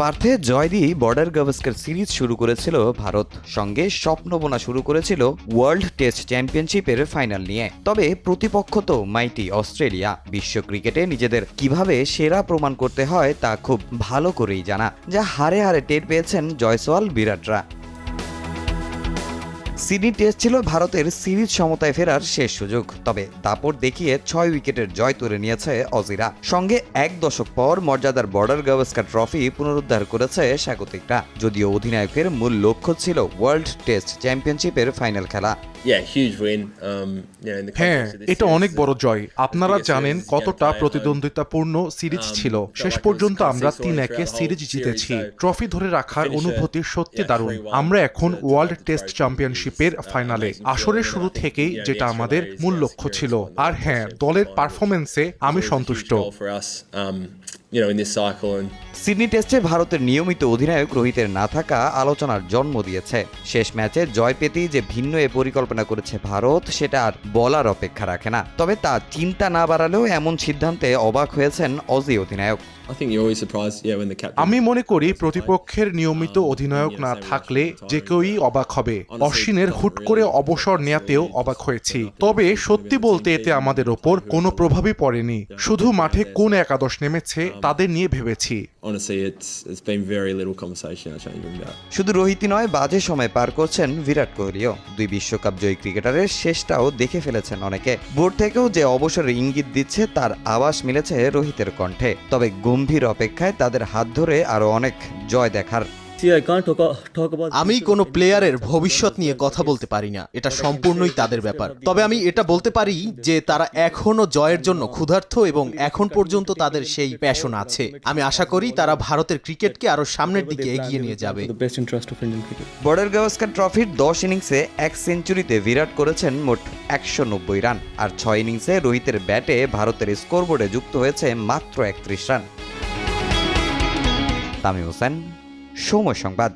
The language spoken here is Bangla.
পার্থে জয় দিয়ে বর্ডার গাভাস্কার সিরিজ শুরু করেছিল ভারত, সঙ্গে স্বপ্ন বোনা শুরু করেছিল ওয়ার্ল্ড টেস্ট চ্যাম্পিয়নশিপের ফাইনাল নিয়ে। তবে প্রতিপক্ষ তো মাইটি অস্ট্রেলিয়া। বিশ্ব ক্রিকেটে নিজেদের কিভাবে সেরা প্রমাণ করতে হয় তা খুব ভালো করেই জানা, যা হারে হারে টের পেয়েছেন জয়সওয়াল বিরাটরা। সিডনি টেস্ট ছিল ভারতের সিরিজ সমতায় ফেরার শেষ সুযোগ, তবে দাপট দেখিয়ে 6 উইকেটের জয় তুলে নিয়েছে অজিরা। সঙ্গে এক দশক পর মর্যাদার বর্ডার গাভাস্কার ট্রফি পুনরুদ্ধার করেছে স্বাগতিকরা, যদিও অধিনায়কের মূল লক্ষ্য ছিল ওয়ার্ল্ড টেস্ট চ্যাম্পিয়নশিপের ফাইনাল খেলা। হ্যাঁ, এটা অনেক বড় জয়। আপনারা জানেন কতটা প্রতিদ্বন্দ্বিতাপূর্ণ সিরিজ ছিল। শেষ পর্যন্ত আমরা 3-1 সিরিজ জিতেছি। ট্রফি ধরে রাখার অনুভূতি সত্যি দারুণ। আমরা এখন ওয়ার্ল্ড টেস্ট চ্যাম্পিয়নশিপের ফাইনালে। আসরের শুরু থেকেই যেটা আমাদের মূল লক্ষ্য ছিল। আর হ্যাঁ, দলের পারফরম্যান্সে আমি সন্তুষ্ট। সিডনি টেস্টে ভারতের নিয়মিত অধিনায়ক রোহিতের না থাকা আলোচনার জন্ম দিয়েছে। শেষ ম্যাচে জয় পেতেই যে ভিন্ন এ পরিকল্পনা করেছে ভারত, সেটা আর বলার অপেক্ষা রাখে না। তবে তা চিন্তা না বাড়ালেও এমন সিদ্ধান্তে অবাক হয়েছেন অজি অধিনায়ক। আমি মনে করি প্রতিপক্ষের নিয়মিত অধিনায়ক না থাকলে যে কেউই অবাক হবে। অশ্বিনের হুট করে অবসর নেয়াতেও অবাক হয়েছি। তবে সত্যি বলতে এতে আমাদের ওপর কোনো প্রভাবই পড়েনি। শুধু মাঠে কোন একাদশ নেমেছে তাদের নিয়ে ভেবেছি। শুধু রোহিতই নয়, বাজে সময় পার করছেন বিরাট কোহলিও। 2 বিশ্বকাপ জয়ী ক্রিকেটারের শেষটাও দেখে ফেলেছেন অনেকে। বোর্ড থেকেও যে অবসরের ইঙ্গিত দিচ্ছে তার আভাস মিলেছে রোহিতের কণ্ঠে। তবে গম্ভীর অপেক্ষায় তাদের হাত ধরে আরো অনেক জয় দেখার। আমি কোনো প্লেয়ারের ভবিষ্যৎ নিয়ে কথা বলতে পারি না, এটা সম্পূর্ণই তাদের ব্যাপার। তবে আমি এটা বলতে পারি যে তারা এখনো জয়ের জন্য ক্ষুধার্ত এবং এখন পর্যন্ত তাদের সেই প্যাশন আছে। আমি আশা করি তারা ভারতের ক্রিকেটকে আরো সামনের দিকে এগিয়ে নিয়ে যাবে। বর্ডার গাভাস্কার ট্রফির 10 ইনিংসে 1 সেঞ্চুরিতে বিরাট করেছেন মোট 190 রান, আর 6 ইনিংসে রোহিতের ব্যাটে ভারতের স্কোরবোর্ডে যুক্ত হয়েছে মাত্র 31 রান। তামিম হোসেন, সময় সংবাদ।